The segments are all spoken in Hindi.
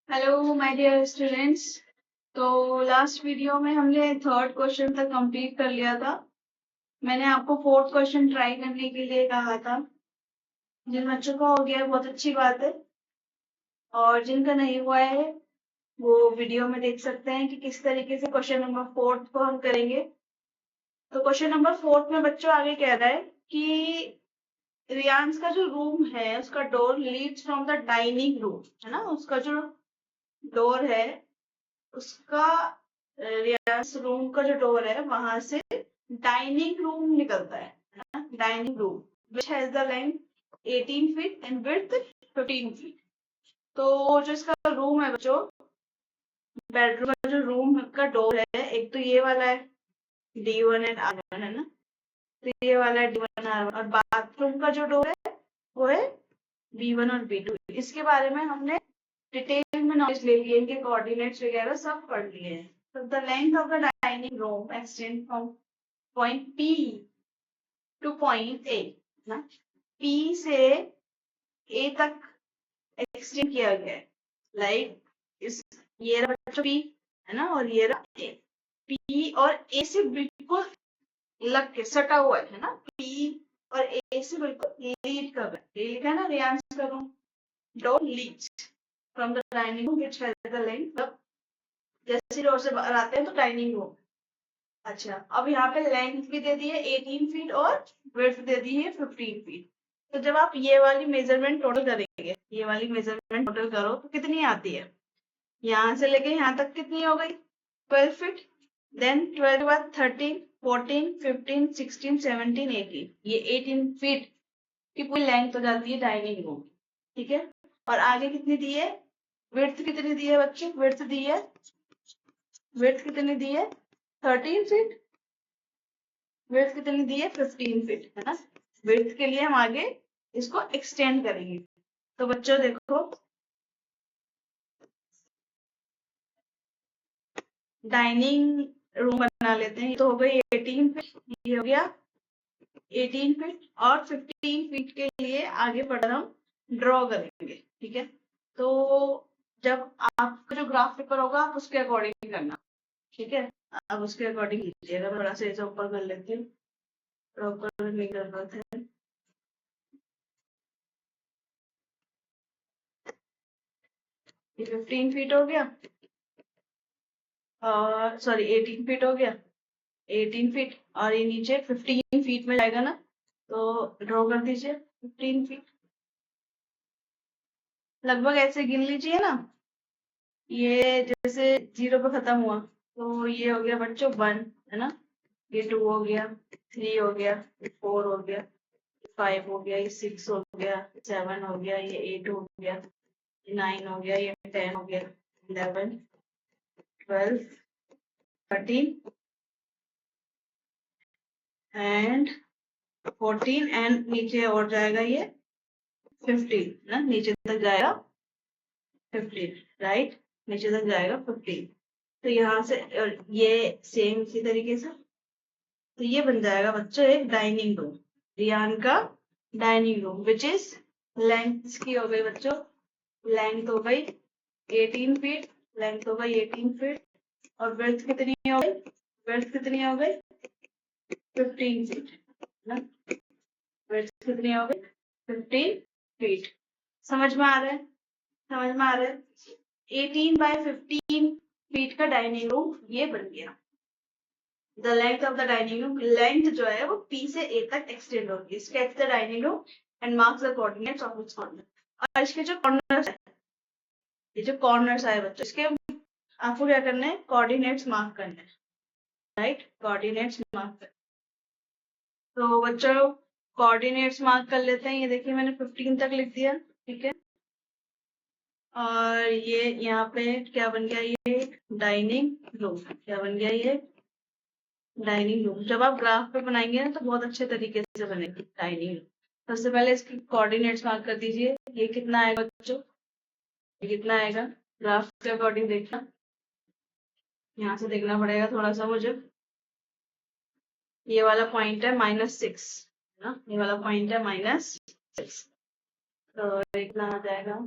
Hello my dear students. तो लास्ट वीडियो में हमने थर्ड क्वेश्चन तक कंप्लीट कर लिया था। मैंने आपको फोर्थ क्वेश्चन ट्राई करने के लिए कहा था। जिन बच्चों का हो गया है बहुत अच्छी बात है, और जिनका नहीं हुआ है वो वीडियो में देख सकते हैं कि किस तरीके से क्वेश्चन नंबर फोर्थ को हम करेंगे। तो क्वेश्चन नंबर फोर्थ में बच्चों आगे कह रहा है कि रियांस का जो रूम है उसका door leads from the dining room, है ना। उसका जो डोर है उसका रियांस रूम का जो डोर है वहां से डाइनिंग रूम निकलता है ना। Dining room which has the length 18 feet and width 15 feet. तो जो इसका रूम है बच्चों, बेडरूम का जो रूम का डोर है, एक तो ये वाला है D1 एंड R1, है ना। तो ये वाला है D1 R1, और बाथरूम का जो डोर है वो है B1 और B2। इसके बारे में हमने डिटेल में नॉलेज ले लिए, इनके कोऑर्डिनेट्स वगैरह सब पढ़ लिए हैं। So the length of the dining room extends from point P to point A, ना। P से A तक एक्सटेंड किया गया है। लाइक इस ये रहा बच्चों P, है ना, और ये रहा A। P और A से बिल्कुल लग के सटा हुआ है ना। P और A से बिल्कुल लीड कर रहा है। ये लिखा है ना, रियांस का room door leads from the dining room which has the length, जैसे डोर से बाहर आते हैं तो डाइनिंग रूम। अच्छा, अब यहाँ पे लेंथ भी दे दी है 18 फीट और विड्थ दे दी है 15 फीट। तो जब आप ये वाली मेजरमेंट टोटल करेंगे, ये वाली मेजरमेंट टोटल करो तो कितनी आती है। यहाँ से लेके यहाँ तक कितनी हो गई, 12 फीट। देन 12 के बाद 13, 14, 15, 16, 17, 18, ये 18 फीट की पूरी लेंथ हो जाती है डाइनिंग रूम। ठीक है, और आगे कितनी दी है, विड्थ कितनी दी है बच्चों, विड्थ कितनी दी है 13 फीट, विड्थ कितनी दी है 15 फीट, है ना। विड्थ के लिए हम आगे इसको एक्सटेंड करेंगे। तो बच्चों देखो, डाइनिंग रूम बना लेते हैं। ये तो हो गई 18 फीट, ये हो गया 18 फीट, और 15 फीट के लिए आगे बढ़कर हम ड्रॉ करेंगे। ठीक है, तो जब आपका जो ग्राफ पेपर होगा आप उसके अकॉर्डिंग करना। ठीक है, अब उसके अकॉर्डिंग कीजिएगा। थोड़ा सा इसे ऊपर कर लेती हूँ, ऊपर नहीं कर पाते हैं। ये 15 फीट हो गया, और सॉरी 18 फीट हो गया, 18 फीट, और ये नीचे 15 फीट में जाएगा ना। तो ड्रॉ कर दीजिए 15 फीट, लगभग ऐसे गिन लीजिए ना। ये जैसे 0 पे खत्म हुआ तो ये हो गया बच्चों 1, है ना। ये 2 हो गया, 3 हो गया, 4 हो गया, 5 हो गया, ये 6 हो गया, 7 हो गया, ये 8 हो गया, 9 हो गया, ये 10 हो गया, 11, 12, 13 एंड 14, एंड नीचे और जाएगा ये 15 ना, नीचे तक जाएगा 15, राइट, नीचे तक जाएगा 15। तो यहाँ से ये सेम इसी तरीके से, तो ये बन जाएगा बच्चों एक डाइनिंग रूम, रियान का dining room, which is length की हो गई बच्चों, लेंथ हो गई 18 फीट, लेंथ हो गई 18 फीट, और ब्रेड्थ कितनी हो गई, ब्रेड्थ कितनी हो गई 15 फीट ना। ब्रेड्थ कितनी हो गई 15 फीट। समझ में आ रहा है, समझ में आ रहा है। 18 बाय 15 फीट का डाइनिंग रूम ये बन गया। The length of the dining room, length जो है वो P से A तक एक्सटेंड होगी। Sketch the dining room and marks the coordinates of its corner. और इसके जो कॉर्नर्स है, ये जो कॉर्नर्स आए बच्चों, इसके आपको क्या करना है, कोऑर्डिनेट्स मार्क करना है, राइट, कोऑर्डिनेट्स मार्क करना। तो बच्चों कोऑर्डिनेट्स मार्क कर लेते हैं। ये देखिए मैंने 15 तक लिख दिया, ठीक है। और ये यहाँ पे क्या बन गया, ये डाइनिंग रूम क्या बन गया, ये डाइनिंग रूम। जब आप ग्राफ पे बनाएंगे ना तो बहुत अच्छे तरीके से बनेगी डाइनिंग रूम। सबसे पहले इसकी कोऑर्डिनेट्स मार्क कर दीजिए। ये कितना आएगा बच्चों, ये कितना आएगा, ग्राफ के अकॉर्डिंग देखना, यहाँ से देखना पड़ेगा थोड़ा सा मुझे। ये वाला पॉइंट है -6 ना, ये वाला पॉइंट है -6, तो कितना आ जाएगा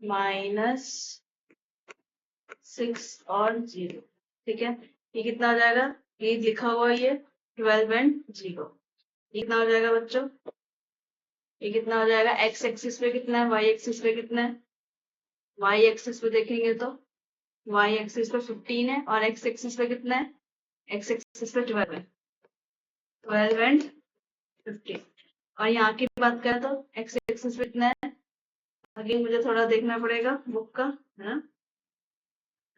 -6 और 0। ठीक है, ये कितना हो जाएगा? ये लिखा हुआ ये 12 एंड 0। कितना हो जाएगा बच्चों? ये कितना हो जाएगा? एक्स एक्सिस पे कितना है, वाई एक्सिस पे कितना है? वाई एक्सिस पे देखेंगे तो वाई एक्सिस पे 15 है और एक्स एक्सिस पे कितना है? एक्स एक्सिस पे 12 है। 12 एंड 15। और यहाँ की बात करें तो एक्स एक्सिस पे कितना है? अगेन मुझे थोड़ा देखना पड़ेगा बुक का, है ना?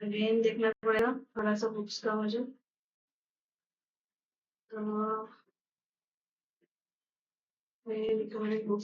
अगेन देखना पड़ेगा थोड़ा सा बुक्स का मुझे। तो रिकमेंडेड बुक,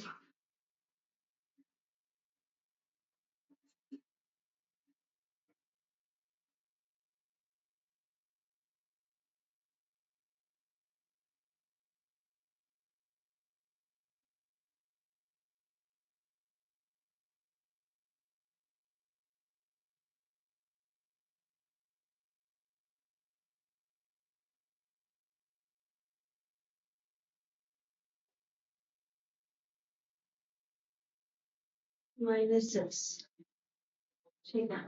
-6। ठीक है,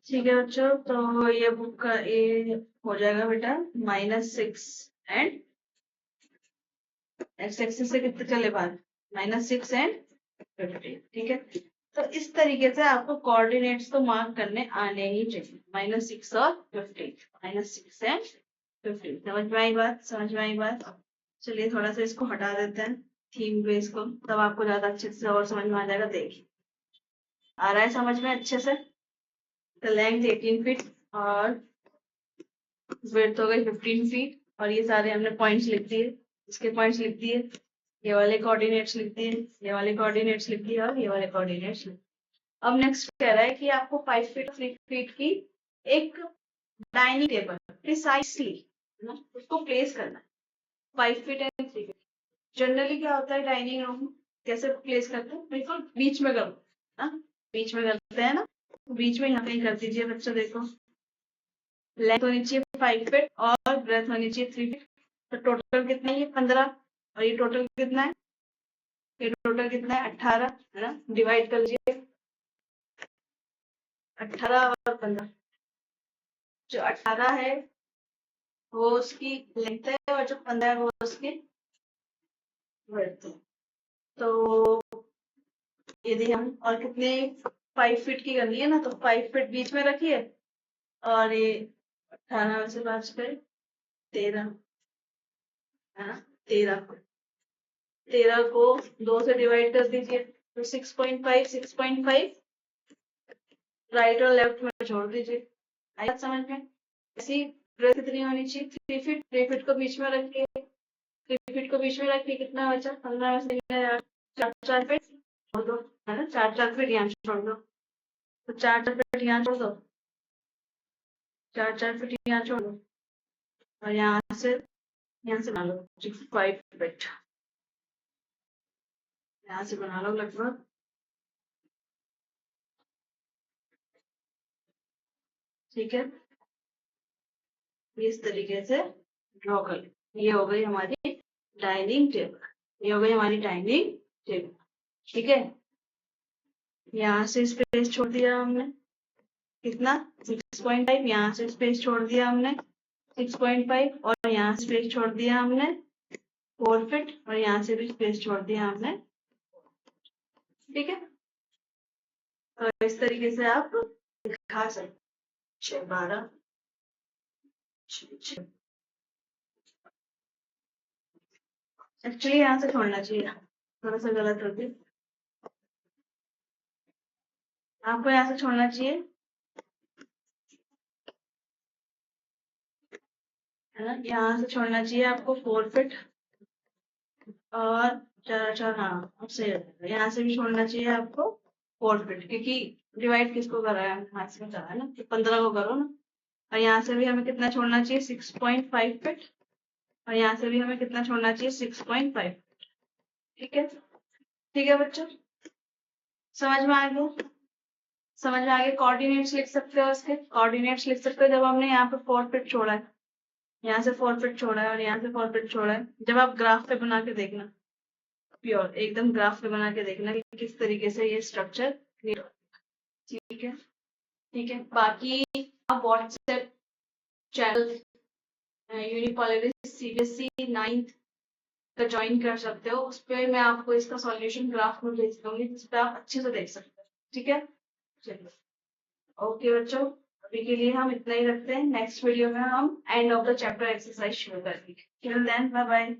ठीक है बच्चों, तो ये बुक का ये हो जाएगा बेटा -6 एंड एक्स एक्सिस से कितने चले बाहर? -6 एंड 50। ठीक है, तो इस तरीके से आपको कोऑर्डिनेट्स तो मार्क करने आने ही चाहिए, -6 और 50, -6 एंड 50। समझ में आई बात? समझ में आई बात? चलिए थोड़ा सा इसको हटा देते हैं थीम बेस को, तब आपको ज्यादा अच्छे से और समझ में आ जाएगा। देखिए, आ रहा है समझ में अच्छे से? तो लेंथ 18 फीट और विड्थ हो गई 15 फीट, और ये सारे हमने पॉइंट्स लिख दिए, इसके पॉइंट्स लिख दिए, ये वाले कोऑर्डिनेट्स लिख दिए, ये वाले कोऑर्डिनेट्स लिख दिए और ये वाले कोऑर्डिनेट्स लिख दिए। अब नेक्स्ट कह रहा है कि आपको 5 फीट 3 फीट की एक डाइनिंग टेबल प्रिसाइसली उसको प्लेस करना है। 5 फीट एंड 3 फीट। जनरली क्या होता है डाइनिंग रूम कैसे प्लेस करते हैं? बिल्कुल बीच में करो ना, बीच में करते हैं ना, बीच में यहाँ कहीं कर दीजिए बच्चों। देखो, लेंथ होनी चाहिए 5 फीट और ब्रेथ होनी चाहिए 3 फीट। तो टोटल कितना है? ये 15। और ये टोटल कितना है? ये टोटल कितना है? 18, है ना? डिवाइड कर लीजिए 18 और 15। जो 18 है वो उसकी लेंथ है और जो 15 है वो उसकी ब्रेथ है। तो यदि हम और कितने 5 फीट की करनी है ना, तो 5 फीट बीच में रखिए और ये 18 में से 5 पे 13, है ना? 13 को 2 से डिवाइड कर दीजिए, तो 6.5 6.5 राइट और लेफ्ट में छोड़ दीजिए। आई बात समझ में? ऐसी ब्रेथ कितनी होनी चाहिए? 3 फीट। 3 फीट को बीच में रखिए, 3 फीट को बीच में रखिए, कितना बचा? 15 में से 4 फीट छोड़ दो, है ना? 4 फीट यहाँ छोड़ दो, तो 4 फीट यहाँ छोड़ दो, 4 फीट यहाँ छोड़ दो, और यहाँ से बना लो 5 फीट, यहाँ से बना लो लगभग। ठीक है, इस तरीके से ड्रॉ कर लो। ये हो गई हमारी डाइनिंग टेबल, ये हो गई हमारी डाइनिंग टेबल। ठीक है, यहाँ से स्पेस छोड़ दिया हमने कितना? 6.5। यहाँ से स्पेस छोड़ दिया हमने 6.5 और यहाँ से स्पेस छोड़ दिया हमने 4 फीट और यहाँ से भी स्पेस छोड़ दिया हमने। ठीक है, तो इस तरीके से आप दिखा सकते 12 एक्चुअली यहाँ से छोड़ना चाहिए, थोड़ा सा गलत हो गया, आपको यहाँ से छोड़ना चाहिए, है ना? यहाँ से छोड़ना चाहिए आपको 4 फीट और 4 हाँ अब सही हो जाएगा। यहाँ से भी छोड़ना चाहिए आपको 4 फीट, क्योंकि डिवाइड किसको करा है? हाथ से करा है ना, तो 15 को करो ना। और यहाँ से भी हमें कितना छोड़ना चाहिए? 6.5 फीट, और यहाँ से भी हमें कितना छोड़ना चाहिए? 6.5। ठीक है, ठीक है बच्चों, समझ में आ गया? समझ में आ गया? कोऑर्डिनेट्स लिख सकते हो, इसके कोऑर्डिनेट्स लिख सकते हो। जब हमने यहाँ पे 4 फीट छोड़ा है, यहाँ से 4 फीट छोड़ा है और यहाँ से 4 फीट छोड़ा है, जब आप ग्राफ पे बना के देखना, प्योर एकदम ग्राफ में बना के देखना कि किस तरीके से ये स्ट्रक्चर क्रिएट होता है। ठीक है। बाकी आप व्हाट्सएप चैनल यूनिपॉलिटिक्स सीबीएसई 9th का ज्वाइन कर सकते हो। उस पर मैं आपको इसका सॉल्यूशन ग्राफ में भेज दूंगी जिस पे आप अच्छे से देख सकते हो। ठीक है, चलिए ओके बच्चों, अभी के लिए हम इतना ही रखते हैं। नेक्स्ट वीडियो में हम end of the chapter exercise शुरू करेंगे। Till then bye bye.